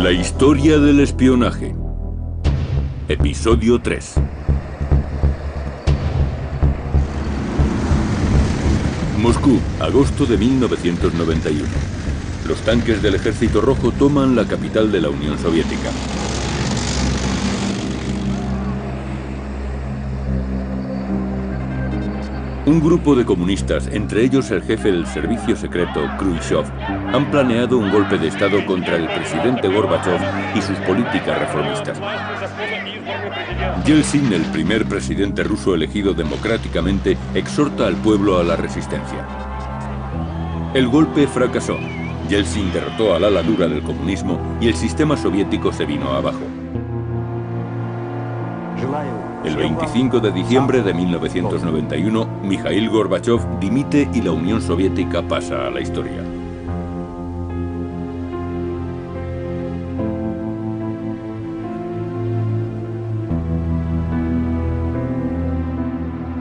La historia del espionaje. Episodio 3. Moscú, agosto de 1991. Los tanques del Ejército Rojo toman la capital de la Unión Soviética. Un grupo de comunistas, entre ellos el jefe del servicio secreto, Khrushchev, han planeado un golpe de Estado contra el presidente Gorbachev y sus políticas reformistas. Yeltsin, el primer presidente ruso elegido democráticamente, exhorta al pueblo a la resistencia. El golpe fracasó. Yeltsin derrotó al ala dura del comunismo y el sistema soviético se vino abajo. El 25 de diciembre de 1991, Mikhail Gorbachev dimite y la Unión Soviética pasa a la historia.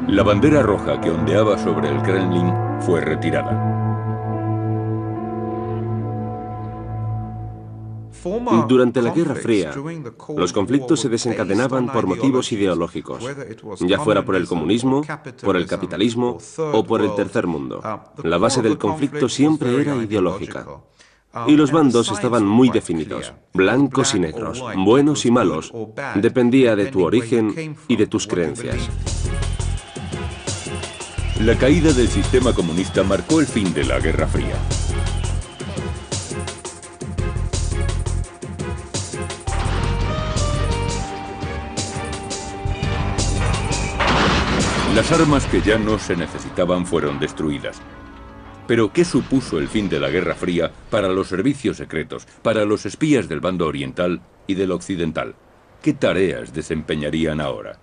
La bandera roja que ondeaba sobre el Kremlin fue retirada. Durante la Guerra Fría, los conflictos se desencadenaban por motivos ideológicos, ya fuera por el comunismo, por el capitalismo o por el tercer mundo. La base del conflicto siempre era ideológica. Y los bandos estaban muy definidos, blancos y negros, buenos y malos, dependía de tu origen y de tus creencias. La caída del sistema comunista marcó el fin de la Guerra Fría. Las armas que ya no se necesitaban fueron destruidas. Pero ¿qué supuso el fin de la Guerra Fría para los servicios secretos, para los espías del bando oriental y del occidental? ¿Qué tareas desempeñarían ahora?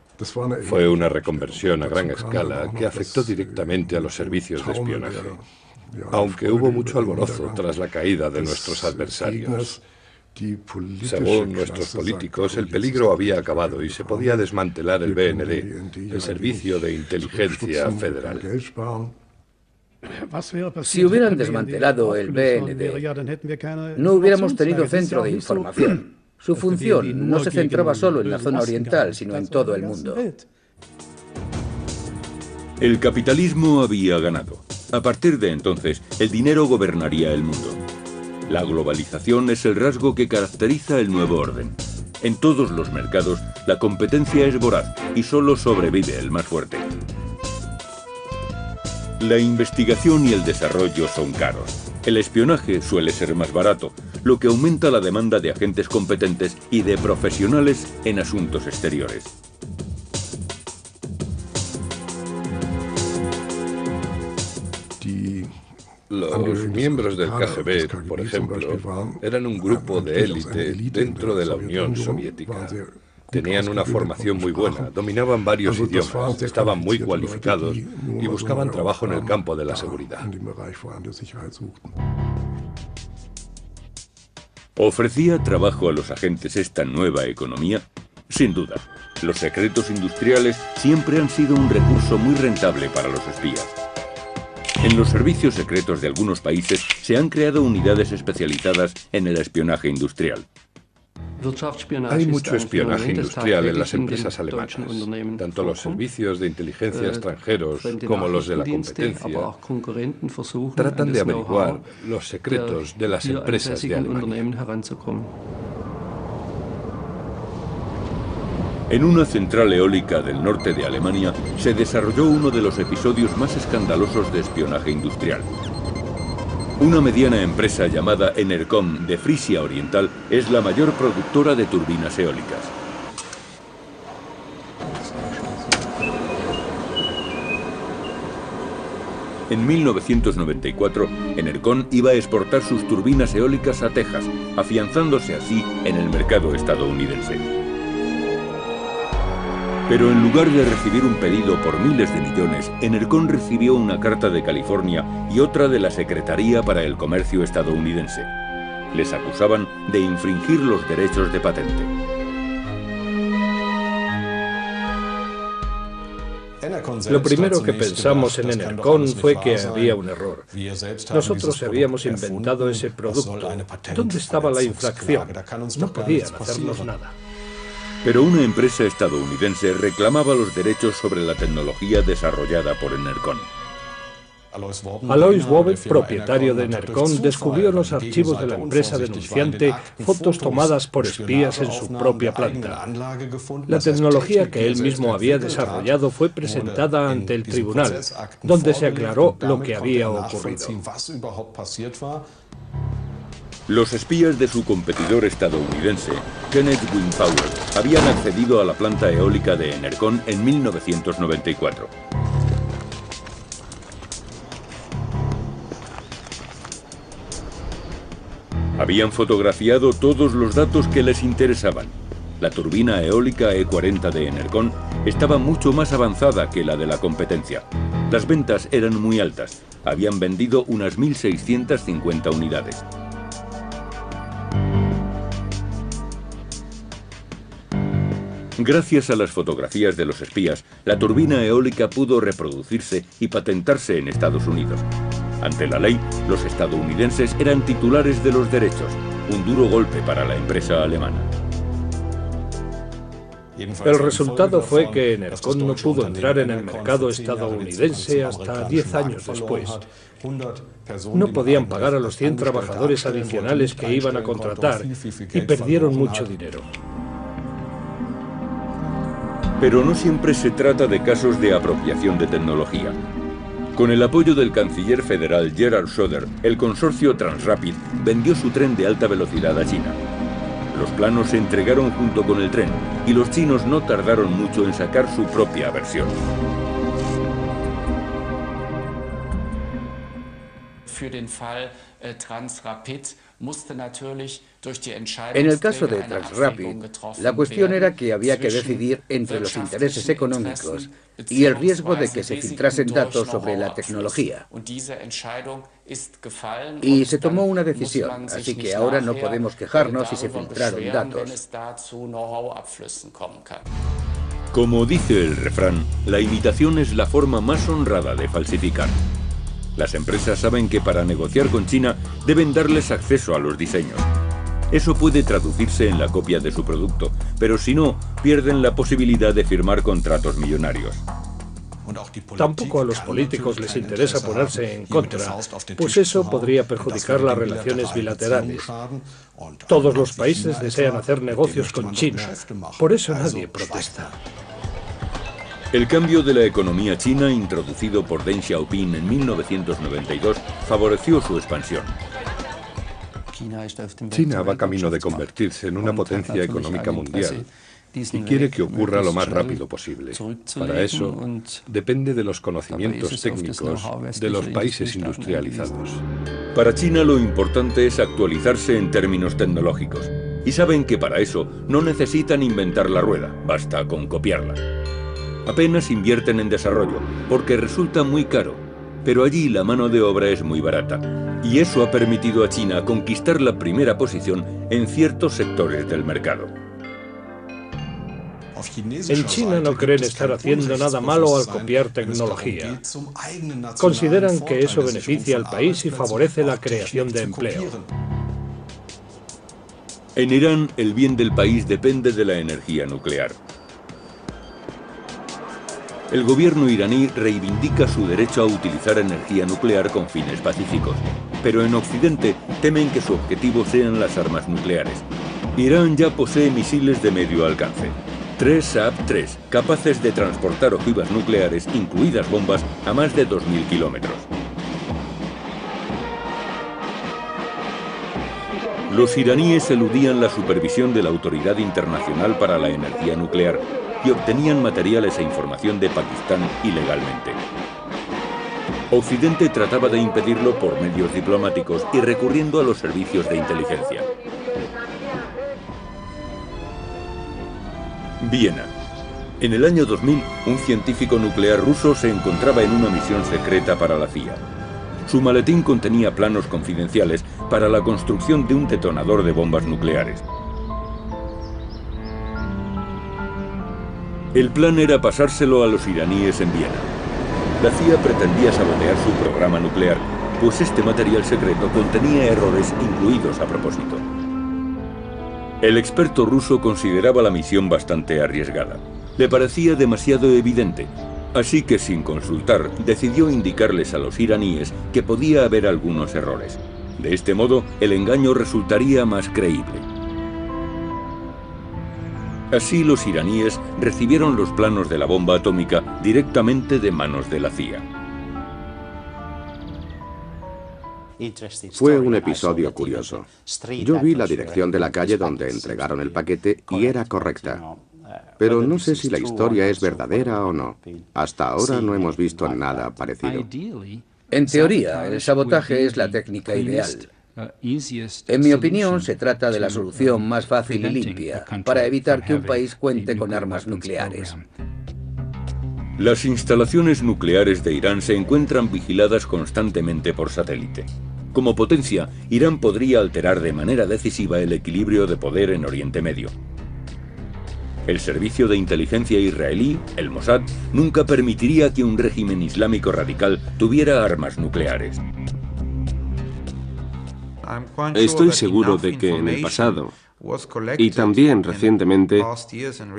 Fue una reconversión a gran escala que afectó directamente a los servicios de espionaje. Aunque hubo mucho alborozo tras la caída de nuestros adversarios. Según nuestros políticos, el peligro había acabado y se podía desmantelar el BND, el Servicio de Inteligencia Federal. Si hubieran desmantelado el BND, no hubiéramos tenido centro de información. Su función no se centraba solo en la zona oriental, sino en todo el mundo. El capitalismo había ganado. A partir de entonces, el dinero gobernaría el mundo. La globalización es el rasgo que caracteriza el nuevo orden. En todos los mercados, la competencia es voraz y solo sobrevive el más fuerte. La investigación y el desarrollo son caros. El espionaje suele ser más barato, lo que aumenta la demanda de agentes competentes y de profesionales en asuntos exteriores. Los miembros del KGB, por ejemplo, eran un grupo de élite dentro de la Unión Soviética. Tenían una formación muy buena, dominaban varios idiomas, estaban muy cualificados y buscaban trabajo en el campo de la seguridad. ¿Ofrecía trabajo a los agentes esta nueva economía? Sin duda. Los secretos industriales siempre han sido un recurso muy rentable para los espías. En los servicios secretos de algunos países se han creado unidades especializadas en el espionaje industrial. Hay mucho espionaje industrial en las empresas alemanas. Tanto los servicios de inteligencia extranjeros como los de la competencia tratan de averiguar los secretos de las empresas de Alemania. En una central eólica del norte de Alemania se desarrolló uno de los episodios más escandalosos de espionaje industrial. Una mediana empresa llamada Enercon de Frisia Oriental es la mayor productora de turbinas eólicas. En 1994, Enercon iba a exportar sus turbinas eólicas a Texas, afianzándose así en el mercado estadounidense. Pero en lugar de recibir un pedido por miles de millones, Enercon recibió una carta de California y otra de la Secretaría para el Comercio estadounidense. Les acusaban de infringir los derechos de patente. Lo primero que pensamos en Enercon fue que había un error. Nosotros habíamos inventado ese producto. ¿Dónde estaba la infracción? No podían hacernos nada. Pero una empresa estadounidense reclamaba los derechos sobre la tecnología desarrollada por Enercon. Alois Wobbett, propietario de Enercon, descubrió en los archivos de la empresa denunciante fotos tomadas por espías en su propia planta. La tecnología que él mismo había desarrollado fue presentada ante el tribunal, donde se aclaró lo que había ocurrido. Los espías de su competidor estadounidense, Kenneth Wind Power, habían accedido a la planta eólica de Enercon en 1994. Habían fotografiado todos los datos que les interesaban. La turbina eólica E40 de Enercon estaba mucho más avanzada que la de la competencia. Las ventas eran muy altas. Habían vendido unas 1.650 unidades. Gracias a las fotografías de los espías, la turbina eólica pudo reproducirse y patentarse en Estados Unidos. Ante la ley, los estadounidenses eran titulares de los derechos, un duro golpe para la empresa alemana. El resultado fue que Enercon no pudo entrar en el mercado estadounidense hasta 10 años después. No podían pagar a los 100 trabajadores adicionales que iban a contratar y perdieron mucho dinero. Pero no siempre se trata de casos de apropiación de tecnología. Con el apoyo del canciller federal Gerhard Schröder, el consorcio Transrapid vendió su tren de alta velocidad a China. Los planos se entregaron junto con el tren y los chinos no tardaron mucho en sacar su propia versión. En el caso de Transrapid, la cuestión era que había que decidir entre los intereses económicos y el riesgo de que se filtrasen datos sobre la tecnología. Y se tomó una decisión, así que ahora no podemos quejarnos si se filtraron datos. Como dice el refrán, la imitación es la forma más honrada de falsificar. Las empresas saben que para negociar con China deben darles acceso a los diseños. Eso puede traducirse en la copia de su producto, pero si no, pierden la posibilidad de firmar contratos millonarios. Tampoco a los políticos les interesa ponerse en contra, pues eso podría perjudicar las relaciones bilaterales. Todos los países desean hacer negocios con China, por eso nadie protesta. El cambio de la economía china, introducido por Deng Xiaoping en 1992, favoreció su expansión. China va camino de convertirse en una potencia económica mundial y quiere que ocurra lo más rápido posible. Para eso, depende de los conocimientos técnicos de los países industrializados. Para China lo importante es actualizarse en términos tecnológicos. Y saben que para eso no necesitan inventar la rueda, basta con copiarla. Apenas invierten en desarrollo, porque resulta muy caro, pero allí la mano de obra es muy barata, y eso ha permitido a China conquistar la primera posición en ciertos sectores del mercado. En China no creen estar haciendo nada malo al copiar tecnología. Consideran que eso beneficia al país y favorece la creación de empleo. En Irán, el bien del país depende de la energía nuclear. El gobierno iraní reivindica su derecho a utilizar energía nuclear con fines pacíficos, pero en Occidente temen que su objetivo sean las armas nucleares. Irán ya posee misiles de medio alcance, 3 Saab-3, capaces de transportar ojivas nucleares, incluidas bombas, a más de 2.000 kilómetros. Los iraníes eludían la supervisión de la Autoridad Internacional para la Energía Nuclear y obtenían materiales e información de Pakistán ilegalmente. Occidente trataba de impedirlo por medios diplomáticos y recurriendo a los servicios de inteligencia. Viena. En el año 2000, un científico nuclear ruso se encontraba en una misión secreta para la CIA. Su maletín contenía planos confidenciales para la construcción de un detonador de bombas nucleares. El plan era pasárselo a los iraníes en Viena. La CIA pretendía sabotear su programa nuclear, pues este material secreto contenía errores incluidos a propósito. El experto ruso consideraba la misión bastante arriesgada. Le parecía demasiado evidente, así que sin consultar decidió indicarles a los iraníes que podía haber algunos errores. De este modo, el engaño resultaría más creíble. Así los iraníes recibieron los planos de la bomba atómica directamente de manos de la CIA. Fue un episodio curioso. Yo vi la dirección de la calle donde entregaron el paquete y era correcta. Pero no sé si la historia es verdadera o no. Hasta ahora no hemos visto nada parecido. En teoría, el sabotaje es la técnica ideal. En mi opinión, se trata de la solución más fácil y limpia para evitar que un país cuente con armas nucleares. Las instalaciones nucleares de Irán se encuentran vigiladas constantemente por satélite. Como potencia, Irán podría alterar de manera decisiva el equilibrio de poder en Oriente Medio. El servicio de inteligencia israelí, el Mossad, nunca permitiría que un régimen islámico radical tuviera armas nucleares. Estoy seguro de que en el pasado, y también recientemente,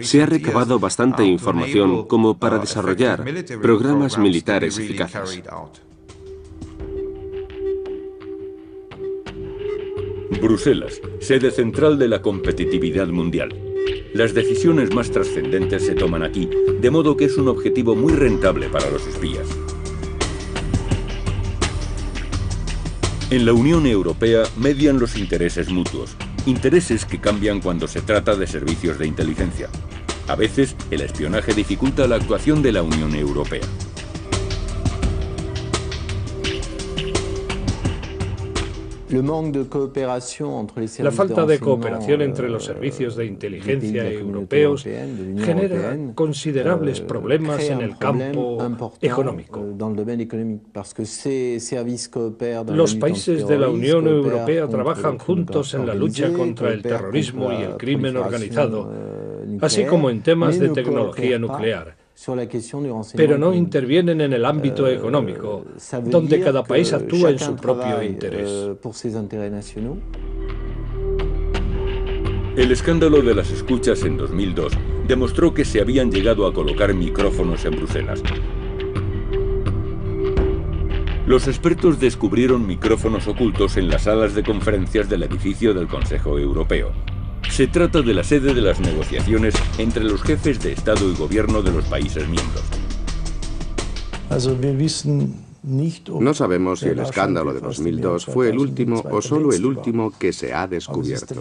se ha recabado bastante información como para desarrollar programas militares eficaces. Bruselas, sede central de la competitividad mundial. Las decisiones más trascendentes se toman aquí, de modo que es un objetivo muy rentable para los espías. En la Unión Europea median los intereses mutuos, intereses que cambian cuando se trata de servicios de inteligencia. A veces, el espionaje dificulta la actuación de la Unión Europea. La falta de cooperación entre los servicios de inteligencia europeos genera considerables problemas en el campo económico. Los países de la Unión Europea trabajan juntos en la lucha contra el terrorismo y el crimen organizado, así como en temas de tecnología nuclear. Pero no intervienen en el ámbito económico, donde cada país actúa en su propio interés. El escándalo de las escuchas en 2002 demostró que se habían llegado a colocar micrófonos en Bruselas. Los expertos descubrieron micrófonos ocultos en las salas de conferencias del edificio del Consejo Europeo. Se trata de la sede de las negociaciones entre los jefes de Estado y Gobierno de los países miembros. No sabemos si el escándalo de 2002 fue el último o solo el último que se ha descubierto.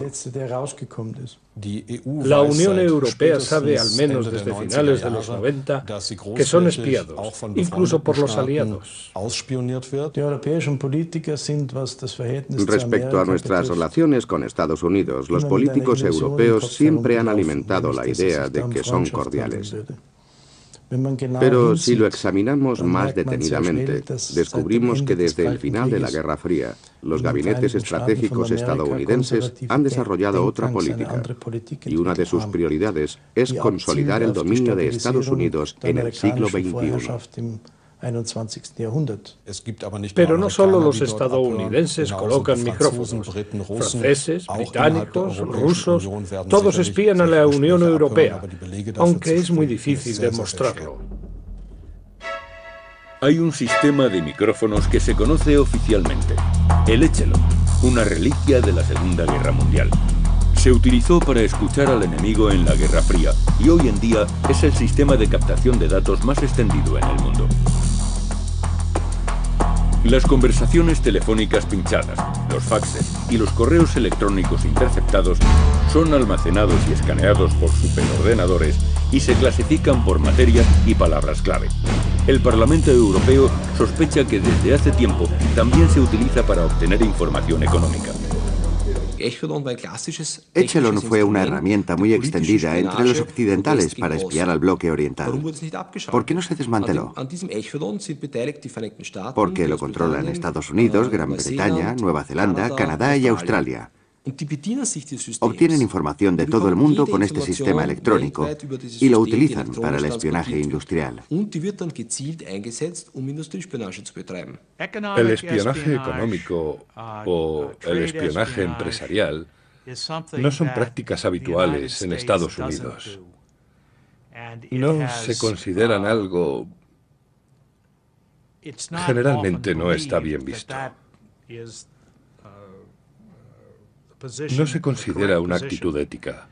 La Unión Europea sabe, al menos desde finales de los 90, que son espiados, incluso por los aliados. Respecto a nuestras relaciones con Estados Unidos, los políticos europeos siempre han alimentado la idea de que son cordiales. Pero si lo examinamos más detenidamente, descubrimos que desde el final de la Guerra Fría, los gabinetes estratégicos estadounidenses han desarrollado otra política, y una de sus prioridades es consolidar el dominio de Estados Unidos en el siglo XXI. Pero no solo los estadounidenses colocan micrófonos. Franceses, británicos, rusos, todos espían a la Unión Europea, aunque es muy difícil demostrarlo. Hay un sistema de micrófonos que se conoce oficialmente, el Echelon, una reliquia de la Segunda Guerra Mundial. Se utilizó para escuchar al enemigo en la Guerra Fría y hoy en día es el sistema de captación de datos más extendido en el mundo. Las conversaciones telefónicas pinchadas, los faxes y los correos electrónicos interceptados son almacenados y escaneados por superordenadores y se clasifican por materias y palabras clave. El Parlamento Europeo sospecha que desde hace tiempo también se utiliza para obtener información económica. Echelon fue una herramienta muy extendida entre los occidentales para espiar al bloque oriental. ¿Por qué no se desmanteló? Porque lo controlan Estados Unidos, Gran Bretaña, Nueva Zelanda, Canadá y Australia. Obtienen información de todo el mundo con este sistema electrónico y lo utilizan para el espionaje industrial. El espionaje económico o el espionaje empresarial no son prácticas habituales en Estados Unidos. No se consideran algo... Generalmente no está bien visto. No se considera una actitud ética.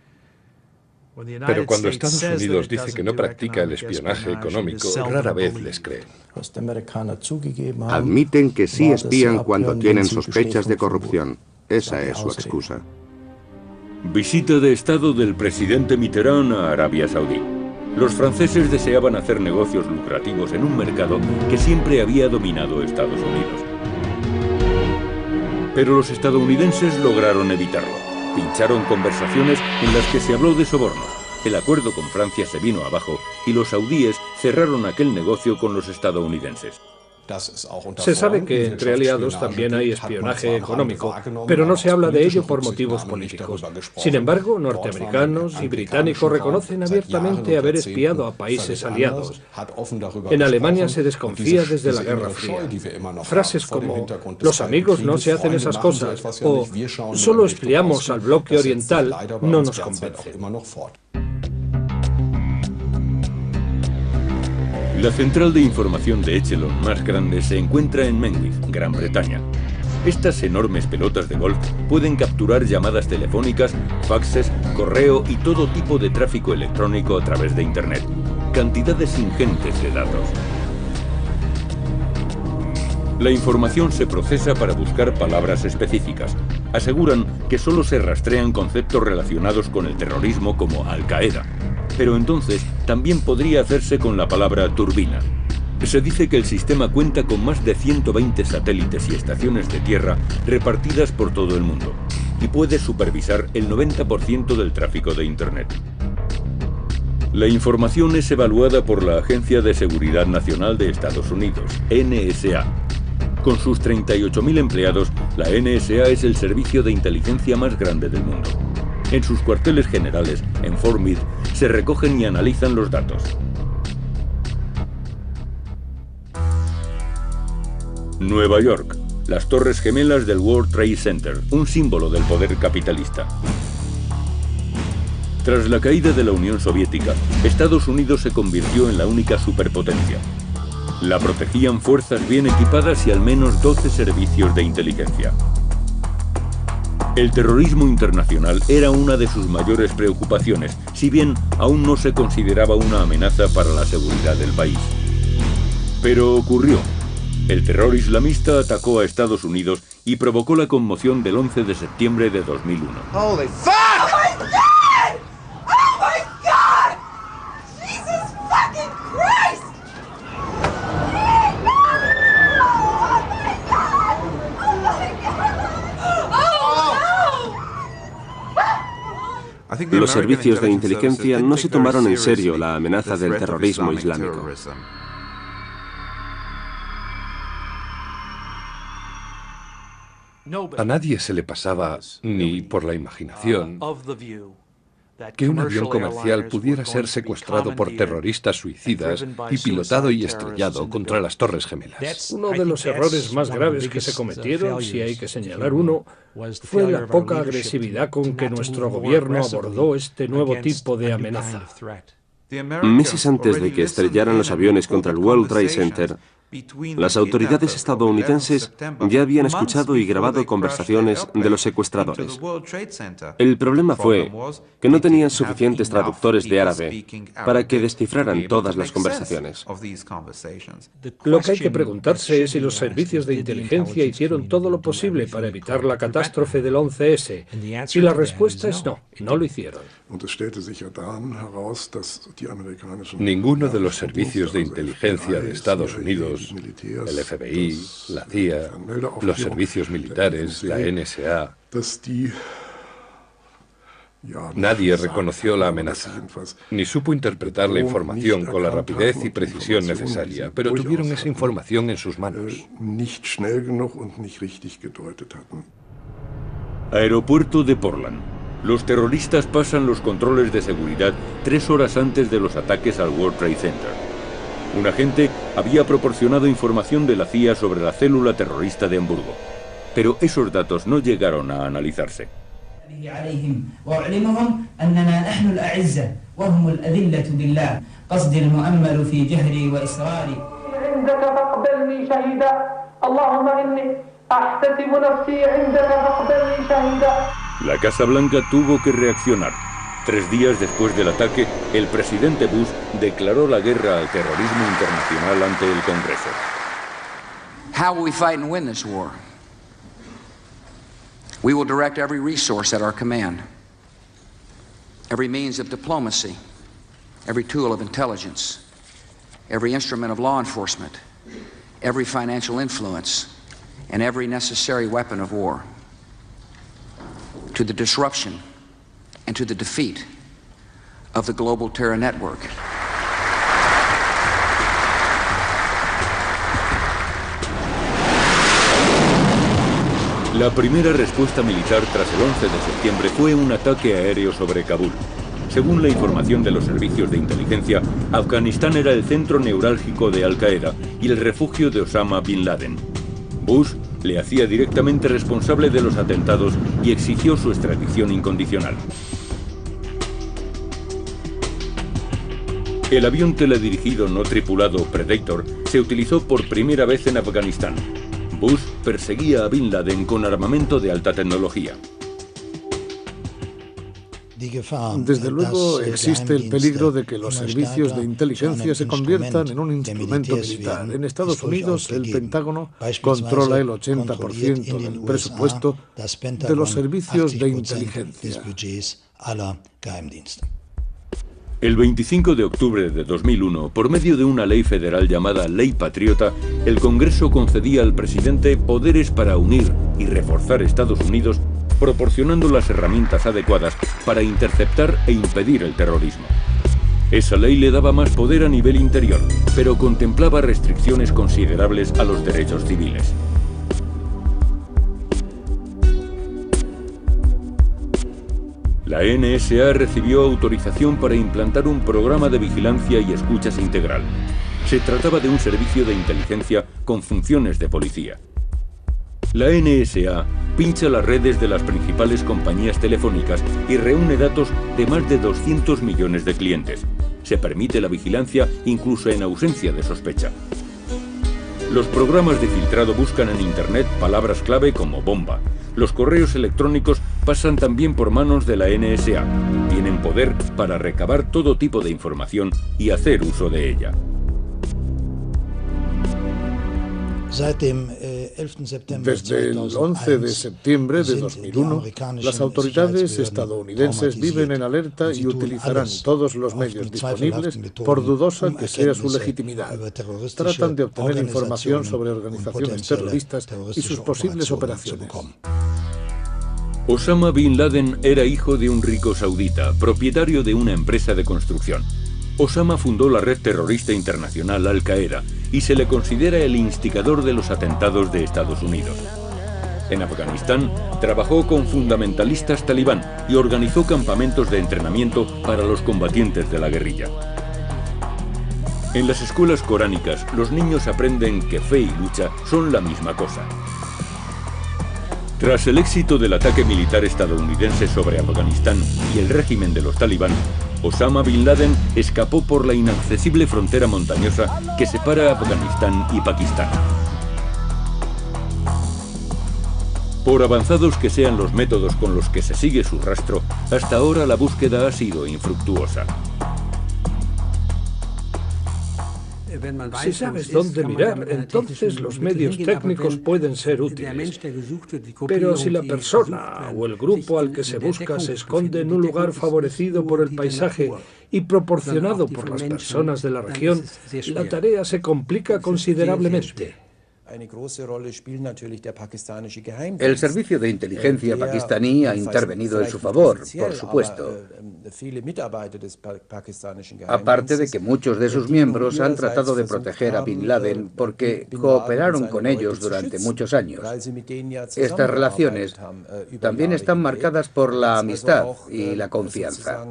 Pero cuando Estados Unidos dice que no practica el espionaje económico, rara vez les creen. Admiten que sí espían cuando tienen sospechas de corrupción. Esa es su excusa. Visita de Estado del presidente Mitterrand a Arabia Saudí. Los franceses deseaban hacer negocios lucrativos en un mercado que siempre había dominado Estados Unidos. Pero los estadounidenses lograron evitarlo. Pincharon conversaciones en las que se habló de sobornos. El acuerdo con Francia se vino abajo y los saudíes cerraron aquel negocio con los estadounidenses. Se sabe que entre aliados también hay espionaje económico, pero no se habla de ello por motivos políticos. Sin embargo, norteamericanos y británicos reconocen abiertamente haber espiado a países aliados. En Alemania se desconfía desde la Guerra Fría. Frases como «los amigos no se hacen esas cosas» o «solo espiamos al bloque oriental» no nos convencen. La central de información de Echelon más grande se encuentra en Menwith, Gran Bretaña. Estas enormes pelotas de golf pueden capturar llamadas telefónicas, faxes, correo y todo tipo de tráfico electrónico a través de Internet. Cantidades ingentes de datos. La información se procesa para buscar palabras específicas. Aseguran que solo se rastrean conceptos relacionados con el terrorismo como Al-Qaeda. Pero entonces también podría hacerse con la palabra turbina. Se dice que el sistema cuenta con más de 120 satélites y estaciones de tierra repartidas por todo el mundo y puede supervisar el 90% del tráfico de Internet. La información es evaluada por la Agencia de Seguridad Nacional de Estados Unidos, NSA. Con sus 38.000 empleados, la NSA es el servicio de inteligencia más grande del mundo. En sus cuarteles generales, en Fort Meade, se recogen y analizan los datos. Nueva York, las Torres Gemelas del World Trade Center, un símbolo del poder capitalista. Tras la caída de la Unión Soviética, Estados Unidos se convirtió en la única superpotencia. La protegían fuerzas bien equipadas y al menos 12 servicios de inteligencia. El terrorismo internacional era una de sus mayores preocupaciones, si bien aún no se consideraba una amenaza para la seguridad del país. Pero ocurrió. El terror islamista atacó a Estados Unidos y provocó la conmoción del 11 de septiembre de 2001. ¡Holy fuck! ¡Oh my God! ¡Oh my God! ¡Jesus fucking Christ! Los servicios de inteligencia no se tomaron en serio la amenaza del terrorismo islámico. A nadie se le pasaba ni por la imaginación que un avión comercial pudiera ser secuestrado por terroristas suicidas y pilotado y estrellado contra las Torres Gemelas. Uno de los errores más graves que se cometieron, si hay que señalar uno, fue la poca agresividad con que nuestro gobierno abordó este nuevo tipo de amenaza. Meses antes de que estrellaran los aviones contra el World Trade Center, las autoridades estadounidenses ya habían escuchado y grabado conversaciones de los secuestradores. El problema fue que no tenían suficientes traductores de árabe para que descifraran todas las conversaciones. Lo que hay que preguntarse es si los servicios de inteligencia hicieron todo lo posible para evitar la catástrofe del 11S. Y la respuesta es no, no lo hicieron. Ninguno de los servicios de inteligencia de Estados Unidos, el FBI, la CIA, los servicios militares, la NSA, nadie reconoció la amenaza, ni supo interpretar la información con la rapidez y precisión necesaria, pero tuvieron esa información en sus manos. Aeropuerto de Portland. Los terroristas pasan los controles de seguridad 3 horas antes de los ataques al World Trade Center. Un agente había proporcionado información de la CIA sobre la célula terrorista de Hamburgo, pero esos datos no llegaron a analizarse. La Casa Blanca tuvo que reaccionar. 3 días después del ataque, el presidente Bush declaró la guerra al terrorismo internacional ante el Congreso. How will we fight and win this war? We will direct every resource at our command, every means of diplomacy, every tool of intelligence, every instrument of law enforcement, every financial influence, and every necessary weapon of war, to the disruption and to the defeat of the global terror network. La primera respuesta militar tras el 11 de septiembre fue un ataque aéreo sobre Kabul. Según la información de los servicios de inteligencia, Afganistán era el centro neurálgico de Al-Qaeda y el refugio de Osama Bin Laden. Bush le hacía directamente responsable de los atentados y exigió su extradición incondicional. El avión teledirigido no tripulado Predator se utilizó por primera vez en Afganistán. Bush perseguía a Bin Laden con armamento de alta tecnología. Desde luego existe el peligro de que los servicios de inteligencia se conviertan en un instrumento militar. En Estados Unidos, el Pentágono controla el 80% del presupuesto de los servicios de inteligencia. El 25 de octubre de 2001, por medio de una ley federal llamada Ley Patriota, el Congreso concedía al presidente poderes para unir y reforzar Estados Unidos, proporcionando las herramientas adecuadas para interceptar e impedir el terrorismo. Esa ley le daba más poder a nivel interior, pero contemplaba restricciones considerables a los derechos civiles. La NSA recibió autorización para implantar un programa de vigilancia y escuchas integral. Se trataba de un servicio de inteligencia con funciones de policía. La NSA pincha las redes de las principales compañías telefónicas y reúne datos de más de 200 millones de clientes. Se permite la vigilancia incluso en ausencia de sospecha. Los programas de filtrado buscan en Internet palabras clave como bomba. Los correos electrónicos pasan también por manos de la NSA. Tienen poder para recabar todo tipo de información y hacer uso de ella. Desde el 11 de septiembre de 2001, las autoridades estadounidenses viven en alerta y utilizarán todos los medios disponibles, por dudosa que sea su legitimidad. Tratan de obtener información sobre organizaciones terroristas y sus posibles operaciones. Osama Bin Laden era hijo de un rico saudita, propietario de una empresa de construcción. Osama fundó la red terrorista internacional Al-Qaeda y se le considera el instigador de los atentados de Estados Unidos. En Afganistán, trabajó con fundamentalistas talibán y organizó campamentos de entrenamiento para los combatientes de la guerrilla. En las escuelas coránicas, los niños aprenden que fe y lucha son la misma cosa. Tras el éxito del ataque militar estadounidense sobre Afganistán y el régimen de los talibán, Osama Bin Laden escapó por la inaccesible frontera montañosa que separa Afganistán y Pakistán. Por avanzados que sean los métodos con los que se sigue su rastro, hasta ahora la búsqueda ha sido infructuosa. Si sabes dónde mirar, entonces los medios técnicos pueden ser útiles. Pero si la persona o el grupo al que se busca se esconde en un lugar favorecido por el paisaje y proporcionado por las personas de la región, la tarea se complica considerablemente. El servicio de inteligencia pakistaní ha intervenido en su favor, por supuesto. Aparte de que muchos de sus miembros han tratado de proteger a Bin Laden porque cooperaron con ellos durante muchos años. Estas relaciones también están marcadas por la amistad y la confianza.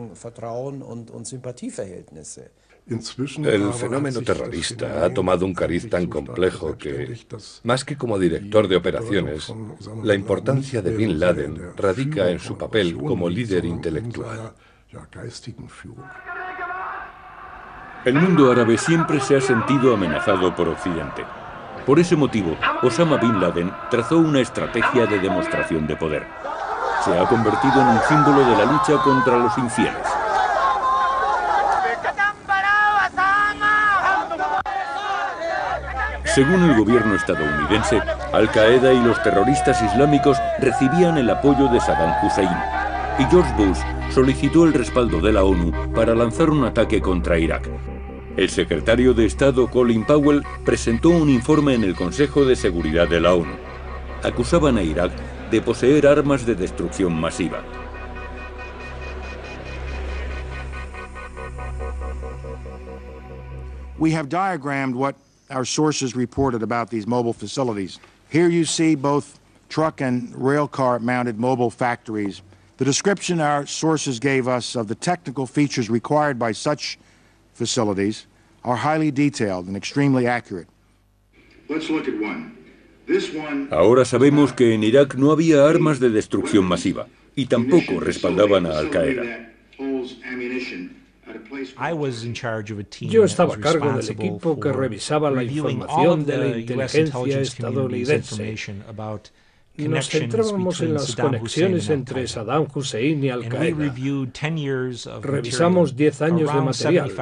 El fenómeno terrorista ha tomado un cariz tan complejo que, más que como director de operaciones, la importancia de Bin Laden radica en su papel como líder intelectual. El mundo árabe siempre se ha sentido amenazado por Occidente. Por ese motivo, Osama Bin Laden trazó una estrategia de demostración de poder. Se ha convertido en un símbolo de la lucha contra los infieles. Según el gobierno estadounidense, Al-Qaeda y los terroristas islámicos recibían el apoyo de Saddam Hussein, y George Bush solicitó el respaldo de la ONU para lanzar un ataque contra Irak. El secretario de Estado Colin Powell presentó un informe en el Consejo de Seguridad de la ONU. Acusaban a Irak de poseer armas de destrucción masiva. We have diagrammed what our sources reported about these mobile facilities. Here you see both truck and rail car mounted mobile factories. The description our sources gave us of the technical features required by such facilities are highly detailed and extremely accurate. Let's look at one. Ahora sabemos que en Irak no había armas de destrucción masiva y tampoco respaldaban a Al-Qaeda. Yo estaba a cargo del equipo que revisaba la información de la inteligencia estadounidense. Nos centrábamos en las conexiones entre Saddam Hussein y Al-Qaeda. Revisamos 10 años de material,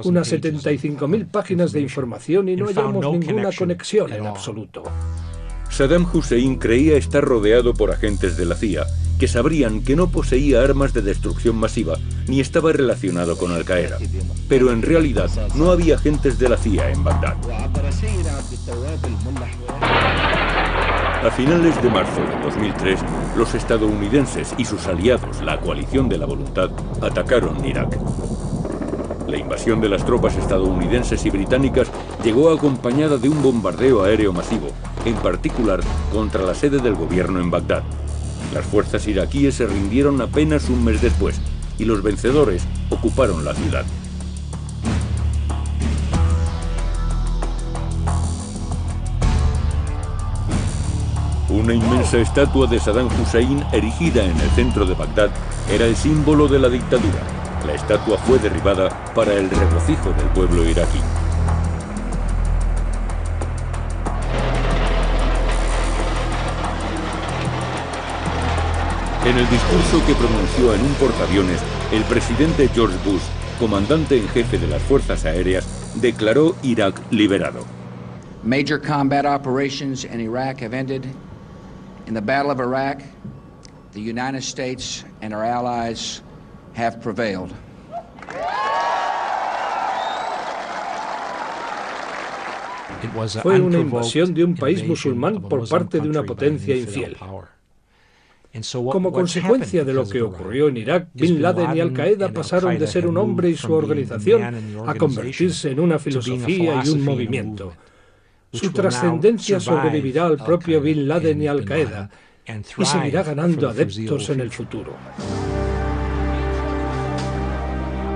unas 75.000 páginas de información y no hallamos ninguna conexión en absoluto. Saddam Hussein creía estar rodeado por agentes de la CIA, que sabrían que no poseía armas de destrucción masiva ni estaba relacionado con Al-Qaeda. Pero en realidad no había agentes de la CIA en Bagdad. A finales de marzo de 2003, los estadounidenses y sus aliados, la Coalición de la Voluntad, atacaron Irak. La invasión de las tropas estadounidenses y británicas llegó acompañada de un bombardeo aéreo masivo, en particular contra la sede del gobierno en Bagdad. Las fuerzas iraquíes se rindieron apenas un mes después y los vencedores ocuparon la ciudad. Una inmensa estatua de Saddam Hussein erigida en el centro de Bagdad era el símbolo de la dictadura. La estatua fue derribada para el regocijo del pueblo iraquí. En el discurso que pronunció en un portaaviones, el presidente George Bush, comandante en jefe de las fuerzas aéreas, declaró Irak liberado. Major combat operations in Iraq have ended. In the Battle of Iraq, the United States and our allies have prevailed. Fue una invasión de un país musulmán por parte de una potencia infiel. Como consecuencia de lo que ocurrió en Irak, Bin Laden y Al-Qaeda pasaron de ser un hombre y su organización a convertirse en una filosofía y un movimiento. Su trascendencia sobrevivirá al propio Bin Laden y Al-Qaeda y seguirá ganando adeptos en el futuro.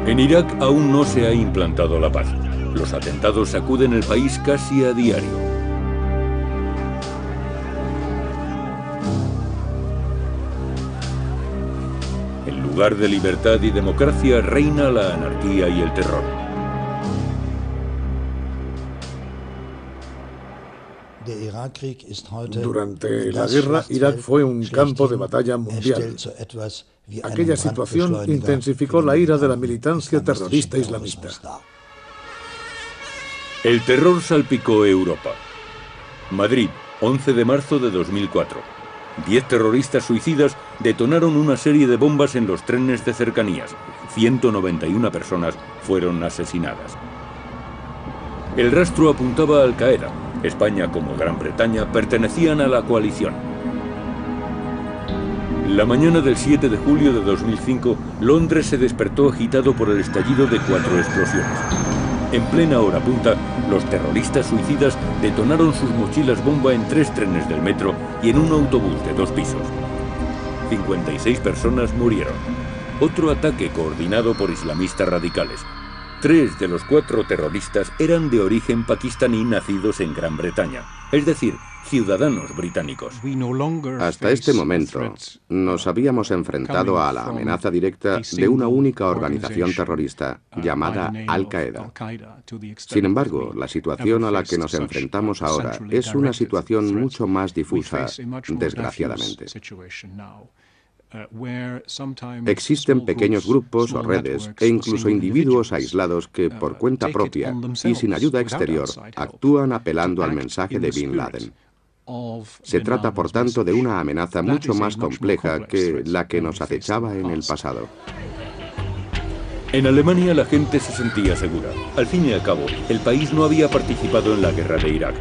En Irak aún no se ha implantado la paz. Los atentados sacuden el país casi a diario. En lugar de libertad y democracia reina la anarquía y el terror. Durante la guerra, Irak fue un campo de batalla mundial. Aquella situación intensificó la ira de la militancia terrorista islamista. El terror salpicó Europa. Madrid, 11 de marzo de 2004. 10 terroristas suicidas detonaron una serie de bombas en los trenes de cercanías. 191 personas fueron asesinadas. El rastro apuntaba a Al-Qaeda, España como Gran Bretaña pertenecían a la coalición. La mañana del 7 de julio de 2005, Londres se despertó agitado por el estallido de 4 explosiones. En plena hora punta, los terroristas suicidas detonaron sus mochilas bomba en 3 trenes del metro y en un autobús de 2 pisos. 56 personas murieron. Otro ataque coordinado por islamistas radicales. 3 de los 4 terroristas eran de origen pakistaní nacidos en Gran Bretaña, es decir, ciudadanos británicos. Hasta este momento, nos habíamos enfrentado a la amenaza directa de una única organización terrorista llamada Al-Qaeda. Sin embargo, la situación a la que nos enfrentamos ahora es una situación mucho más difusa, desgraciadamente. Existen pequeños grupos o redes e incluso individuos aislados que, por cuenta propia y sin ayuda exterior, actúan apelando al mensaje de Bin Laden. Se trata, por tanto, de una amenaza mucho más compleja que la que nos acechaba en el pasado. En Alemania la gente se sentía segura. Al fin y al cabo, el país no había participado en la guerra de Irak.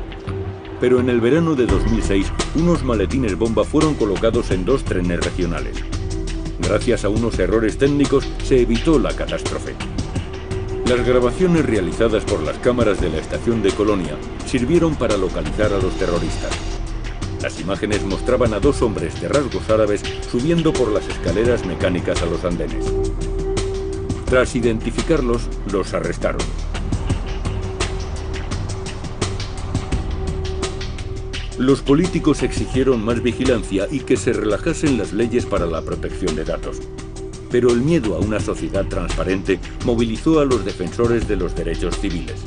Pero en el verano de 2006, unos maletines bomba fueron colocados en 2 trenes regionales. Gracias a unos errores técnicos, se evitó la catástrofe. Las grabaciones realizadas por las cámaras de la estación de Colonia sirvieron para localizar a los terroristas. Las imágenes mostraban a 2 hombres de rasgos árabes subiendo por las escaleras mecánicas a los andenes. Tras identificarlos, los arrestaron. Los políticos exigieron más vigilancia y que se relajasen las leyes para la protección de datos. Pero el miedo a una sociedad transparente movilizó a los defensores de los derechos civiles.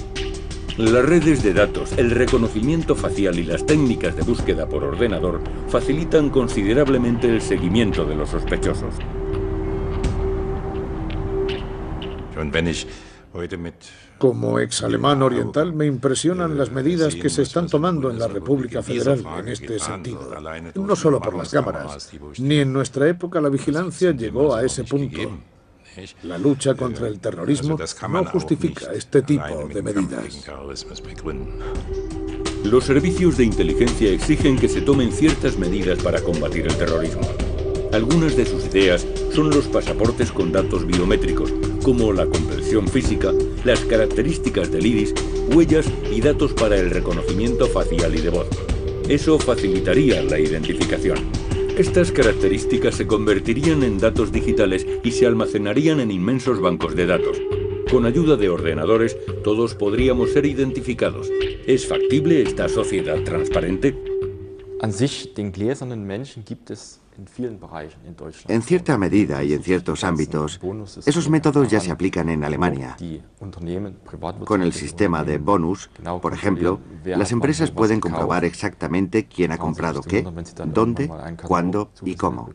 Las redes de datos, el reconocimiento facial y las técnicas de búsqueda por ordenador facilitan considerablemente el seguimiento de los sospechosos. Como exalemán oriental, me impresionan las medidas que se están tomando en la República Federal en este sentido. No solo por las cámaras. Ni en nuestra época la vigilancia llegó a ese punto. La lucha contra el terrorismo no justifica este tipo de medidas. Los servicios de inteligencia exigen que se tomen ciertas medidas para combatir el terrorismo. Algunas de sus ideas son los pasaportes con datos biométricos, como la comprensión física, las características del iris, huellas y datos para el reconocimiento facial y de voz. Eso facilitaría la identificación. Estas características se convertirían en datos digitales y se almacenarían en inmensos bancos de datos. Con ayuda de ordenadores, todos podríamos ser identificados. ¿Es factible esta sociedad transparente? En cierta medida y en ciertos ámbitos, esos métodos ya se aplican en Alemania. Con el sistema de bonus, por ejemplo, las empresas pueden comprobar exactamente quién ha comprado qué, dónde, cuándo y cómo.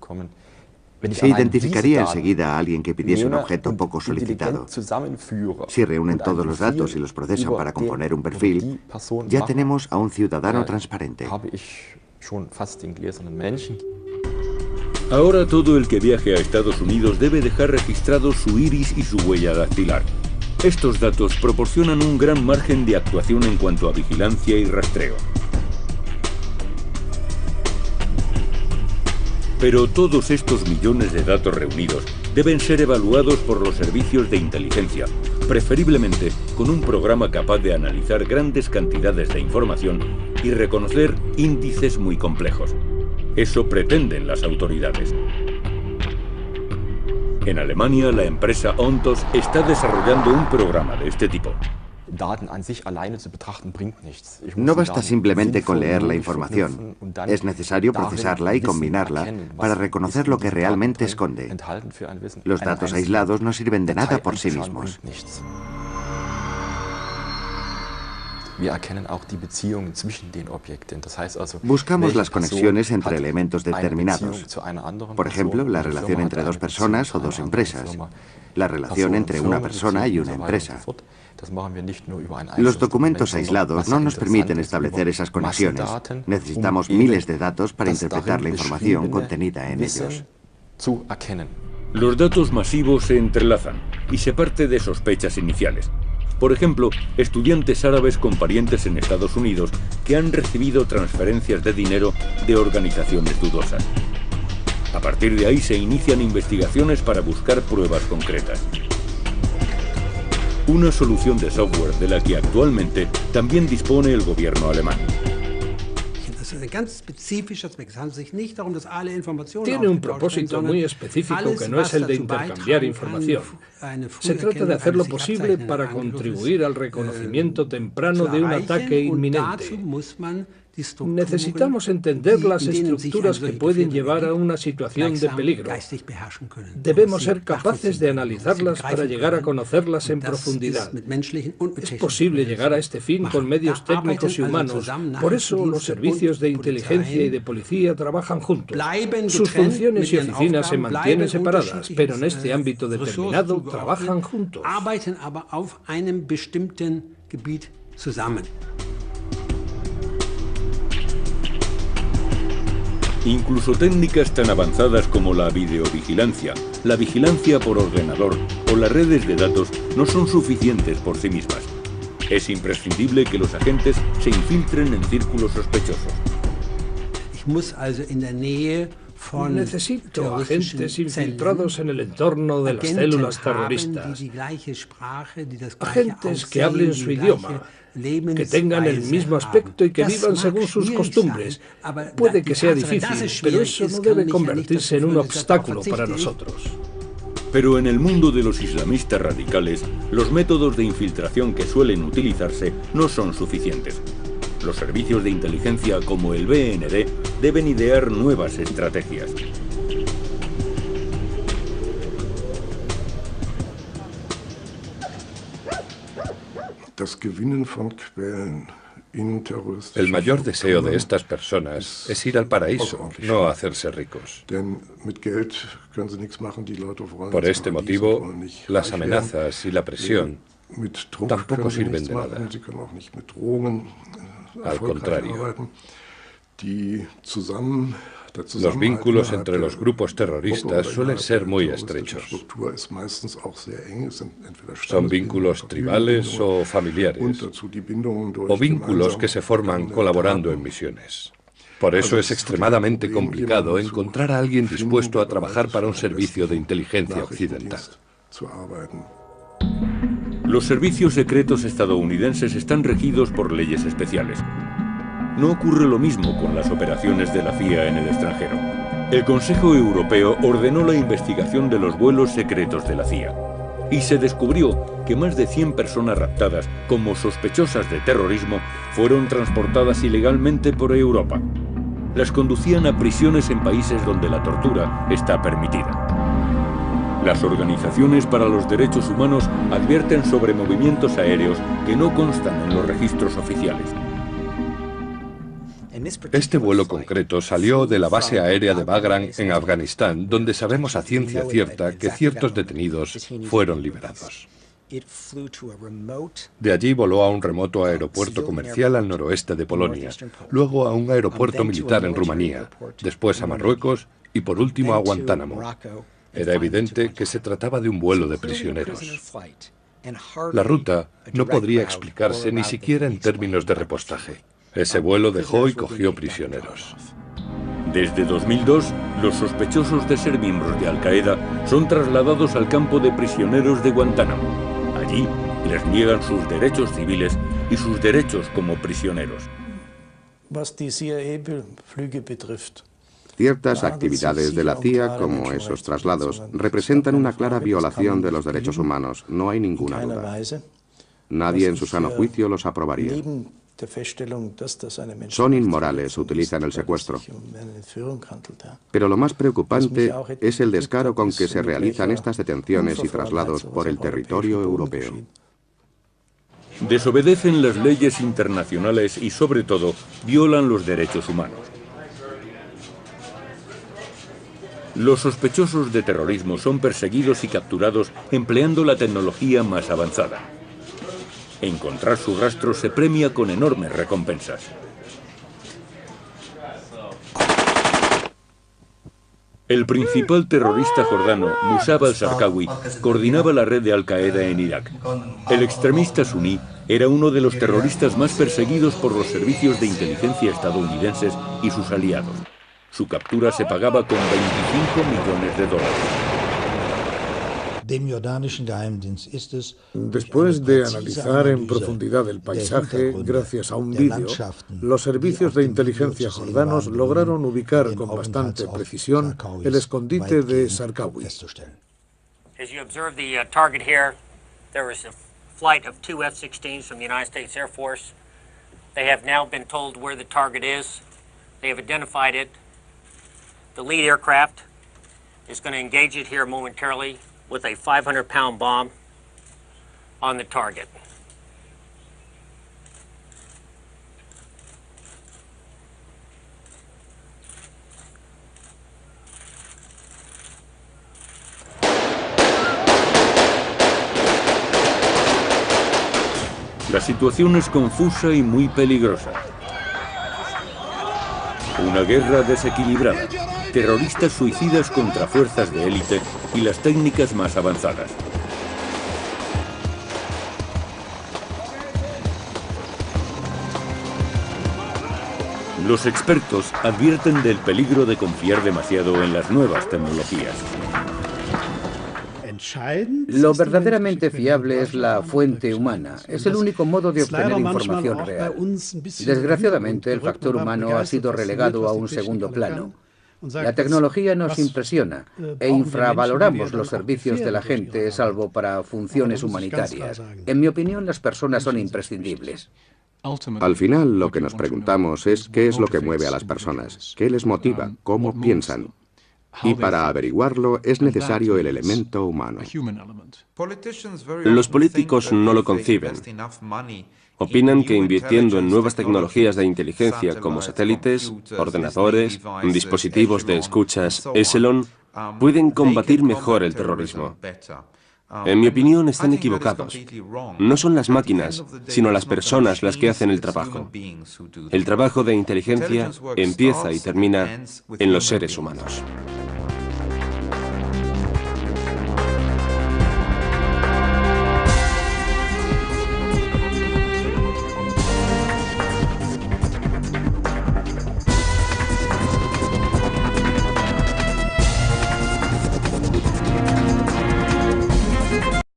Se identificaría enseguida a alguien que pidiese un objeto poco solicitado. Si reúnen todos los datos y los procesan para componer un perfil, ya tenemos a un ciudadano transparente. Ahora todo el que viaje a Estados Unidos debe dejar registrados su iris y su huella dactilar. Estos datos proporcionan un gran margen de actuación en cuanto a vigilancia y rastreo. Pero todos estos millones de datos reunidos deben ser evaluados por los servicios de inteligencia, preferiblemente con un programa capaz de analizar grandes cantidades de información y reconocer índices muy complejos. Eso pretenden las autoridades. En Alemania, la empresa Ontos está desarrollando un programa de este tipo. No basta simplemente con leer la información. Es necesario procesarla y combinarla para reconocer lo que realmente esconde. Los datos aislados no sirven de nada por sí mismos. Buscamos las conexiones entre elementos determinados. Por ejemplo, la relación entre 2 personas o 2 empresas. La relación entre una persona y una empresa. Los documentos aislados no nos permiten establecer esas conexiones. Necesitamos miles de datos para interpretar la información contenida en ellos. Los datos masivos se entrelazan y se parte de sospechas iniciales. Por ejemplo, estudiantes árabes con parientes en Estados Unidos que han recibido transferencias de dinero de organizaciones dudosas. A partir de ahí se inician investigaciones para buscar pruebas concretas. Una solución de software de la que actualmente también dispone el gobierno alemán. Tiene un propósito muy específico que no es el de intercambiar información. Se trata de hacer lo posible para contribuir al reconocimiento temprano de un ataque inminente. Necesitamos entender las estructuras que pueden llevar a una situación de peligro. Debemos ser capaces de analizarlas para llegar a conocerlas en profundidad. Es posible llegar a este fin con medios técnicos y humanos. Por eso los servicios de inteligencia y de policía trabajan juntos. Sus funciones y oficinas se mantienen separadas, pero en este ámbito determinado trabajan juntos. Incluso técnicas tan avanzadas como la videovigilancia, la vigilancia por ordenador o las redes de datos no son suficientes por sí mismas. Es imprescindible que los agentes se infiltren en círculos sospechosos. Necesito agentes infiltrados en el entorno de las células terroristas. Agentes que hablen su idioma, que tengan el mismo aspecto y que vivan según sus costumbres. Puede que sea difícil, pero eso no debe convertirse en un obstáculo para nosotros. Pero en el mundo de los islamistas radicales, los métodos de infiltración que suelen utilizarse no son suficientes. Los servicios de inteligencia como el BND deben idear nuevas estrategias. El mayor deseo de estas personas es ir al paraíso, no hacerse ricos. Por este motivo, las amenazas y la presión tampoco sirven de nada. Al contrario, los vínculos entre los grupos terroristas suelen ser muy estrechos. Son vínculos tribales o familiares, o vínculos que se forman colaborando en misiones. Por eso es extremadamente complicado encontrar a alguien dispuesto a trabajar para un servicio de inteligencia occidental. Los servicios secretos estadounidenses están regidos por leyes especiales. No ocurre lo mismo con las operaciones de la CIA en el extranjero. El Consejo Europeo ordenó la investigación de los vuelos secretos de la CIA y se descubrió que más de 100 personas raptadas como sospechosas de terrorismo fueron transportadas ilegalmente por Europa. Las conducían a prisiones en países donde la tortura está permitida. Las organizaciones para los derechos humanos advierten sobre movimientos aéreos que no constan en los registros oficiales. Este vuelo concreto salió de la base aérea de Bagram en Afganistán, donde sabemos a ciencia cierta que ciertos detenidos fueron liberados. De allí voló a un remoto aeropuerto comercial al noroeste de Polonia, luego a un aeropuerto militar en Rumanía, después a Marruecos y por último a Guantánamo. Era evidente que se trataba de un vuelo de prisioneros. La ruta no podría explicarse ni siquiera en términos de repostaje. Ese vuelo dejó y cogió prisioneros. Desde 2002, los sospechosos de ser miembros de Al-Qaeda son trasladados al campo de prisioneros de Guantánamo. Allí les niegan sus derechos civiles y sus derechos como prisioneros. Ciertas actividades de la CIA, como esos traslados, representan una clara violación de los derechos humanos, no hay ninguna duda. Nadie en su sano juicio los aprobaría. Son inmorales, utilizan el secuestro. Pero lo más preocupante es el descaro con que se realizan estas detenciones y traslados por el territorio europeo. Desobedecen las leyes internacionales y, sobre todo, violan los derechos humanos. Los sospechosos de terrorismo son perseguidos y capturados empleando la tecnología más avanzada. Encontrar su rastro se premia con enormes recompensas. El principal terrorista jordano, Musab al-Zarqawi, coordinaba la red de Al-Qaeda en Irak. El extremista suní era uno de los terroristas más perseguidos por los servicios de inteligencia estadounidenses y sus aliados. Su captura se pagaba con 25 millones de dólares. Después de analizar en profundidad el paisaje, gracias a un vídeo, los servicios de inteligencia jordanos lograron ubicar con bastante precisión el escondite de Zarqawi. As you observe the target here, there was a flight of 2 F-16s from the United States Air Force. They have now been told where the target is. They have identified it. The lead aircraft is going to engage it here momentarily with a 500-pound bomb on the target. La situación es confusa y muy peligrosa. Una guerra desequilibrada, terroristas suicidas contra fuerzas de élite y las técnicas más avanzadas. Los expertos advierten del peligro de confiar demasiado en las nuevas tecnologías. Lo verdaderamente fiable es la fuente humana. Es el único modo de obtener información real. Desgraciadamente, el factor humano ha sido relegado a un segundo plano. La tecnología nos impresiona e infravaloramos los servicios de la gente, salvo para funciones humanitarias. En mi opinión, las personas son imprescindibles. Al final, lo que nos preguntamos es qué es lo que mueve a las personas, qué les motiva, cómo piensan. Y para averiguarlo es necesario el elemento humano. Los políticos no lo conciben. Opinan que invirtiendo en nuevas tecnologías de inteligencia como satélites, ordenadores, dispositivos de escuchas Echelon, pueden combatir mejor el terrorismo. En mi opinión, están equivocados. No son las máquinas, sino las personas las que hacen el trabajo. El trabajo de inteligencia empieza y termina en los seres humanos.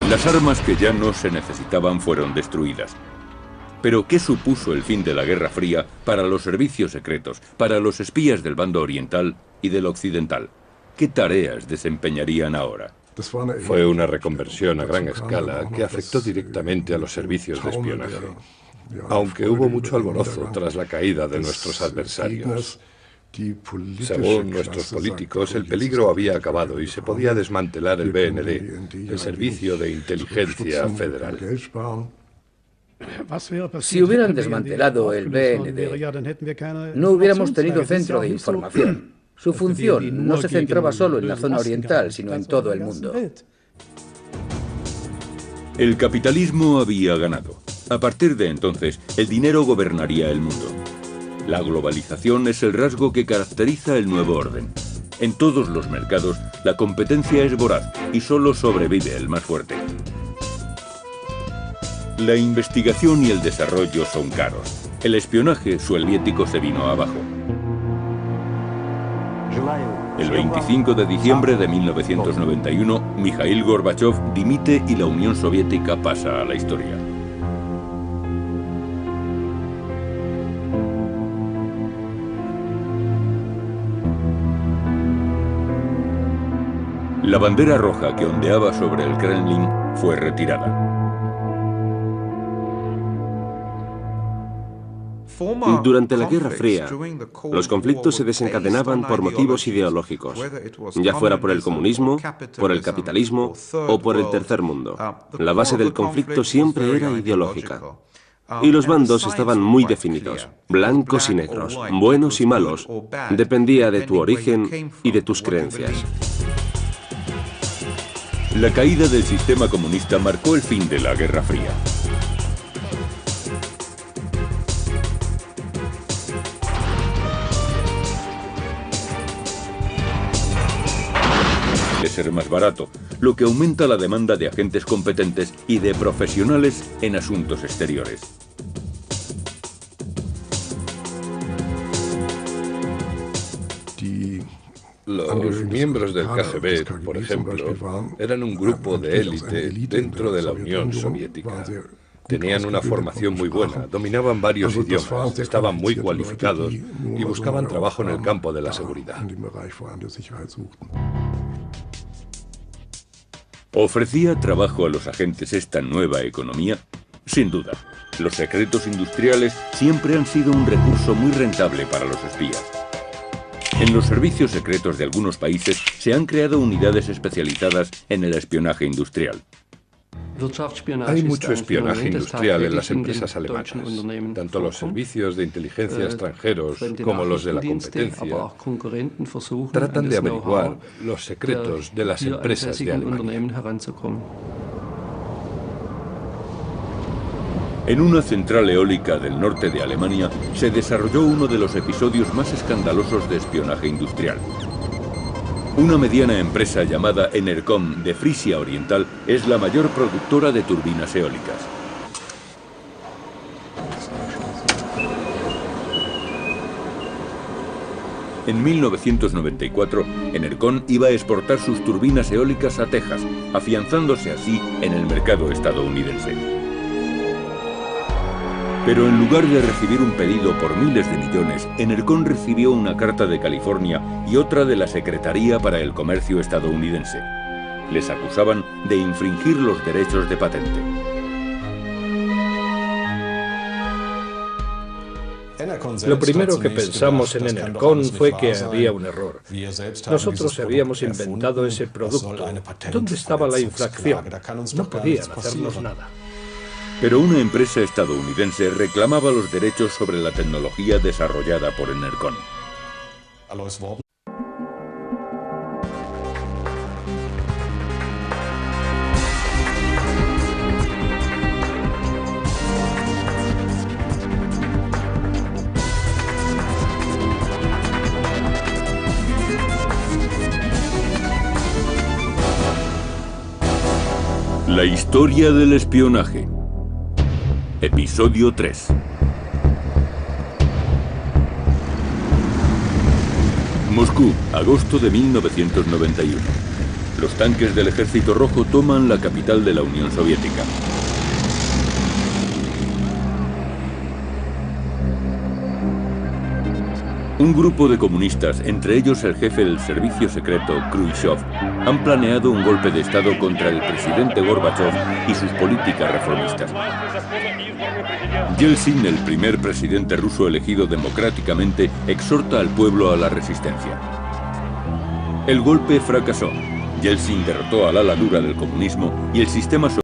Las armas que ya no se necesitaban fueron destruidas. Pero ¿qué supuso el fin de la Guerra Fría para los servicios secretos, para los espías del bando oriental y del occidental? ¿Qué tareas desempeñarían ahora? Fue una reconversión a gran escala que afectó directamente a los servicios de espionaje. Aunque hubo mucho alborozo tras la caída de nuestros adversarios. Según nuestros políticos, el peligro había acabado y se podía desmantelar el BND, el Servicio de Inteligencia Federal. Si hubieran desmantelado el BND, no hubiéramos tenido centro de información. Su función no se centraba solo en la zona oriental, sino en todo el mundo. El capitalismo había ganado. A partir de entonces, el dinero gobernaría el mundo. La globalización es el rasgo que caracteriza el nuevo orden. En todos los mercados, la competencia es voraz y solo sobrevive el más fuerte. La investigación y el desarrollo son caros. El espionaje soviético se vino abajo. El 25 de diciembre de 1991, Mikhail Gorbachev dimite y la Unión Soviética pasa a la historia. La bandera roja que ondeaba sobre el Kremlin fue retirada. Durante la Guerra Fría, los conflictos se desencadenaban por motivos ideológicos, ya fuera por el comunismo, por el capitalismo o por el tercer mundo. La base del conflicto siempre era ideológica. Y los bandos estaban muy definidos, blancos y negros, buenos y malos. Dependía de tu origen y de tus creencias. La caída del sistema comunista marcó el fin de la Guerra Fría. ser más barato, lo que aumenta la demanda de agentes competentes y de profesionales en asuntos exteriores. Los miembros del KGB, por ejemplo, eran un grupo de élite dentro de la Unión Soviética. Tenían una formación muy buena, dominaban varios idiomas, estaban muy cualificados y buscaban trabajo en el campo de la seguridad. ¿Ofrecía trabajo a los agentes esta nueva economía? Sin duda. Los secretos industriales siempre han sido un recurso muy rentable para los espías. En los servicios secretos de algunos países se han creado unidades especializadas en el espionaje industrial. Hay mucho espionaje industrial en las empresas alemanas. Tanto los servicios de inteligencia extranjeros como los de la competencia tratan de averiguar los secretos de las empresas de Alemania. En una central eólica del norte de Alemania se desarrolló uno de los episodios más escandalosos de espionaje industrial. Una mediana empresa llamada Enercon de Frisia Oriental es la mayor productora de turbinas eólicas. En 1994, Enercon iba a exportar sus turbinas eólicas a Texas, afianzándose así en el mercado estadounidense. Pero en lugar de recibir un pedido por miles de millones, Enercon recibió una carta de California y otra de la Secretaría para el Comercio estadounidense. Les acusaban de infringir los derechos de patente. Lo primero que pensamos en Enercon fue que había un error. Nosotros habíamos inventado ese producto. ¿Dónde estaba la infracción? No podían hacernos nada. Pero una empresa estadounidense reclamaba los derechos sobre la tecnología desarrollada por Enercon. La historia del espionaje. Episodio 3. Moscú, agosto de 1991. Los tanques del Ejército Rojo toman la capital de la Unión Soviética. Un grupo de comunistas, entre ellos el jefe del servicio secreto, Khrushchev, han planeado un golpe de Estado contra el presidente Gorbachev y sus políticas reformistas. Yeltsin, el primer presidente ruso elegido democráticamente, exhorta al pueblo a la resistencia. El golpe fracasó. Yeltsin derrotó al ala dura del comunismo y el sistema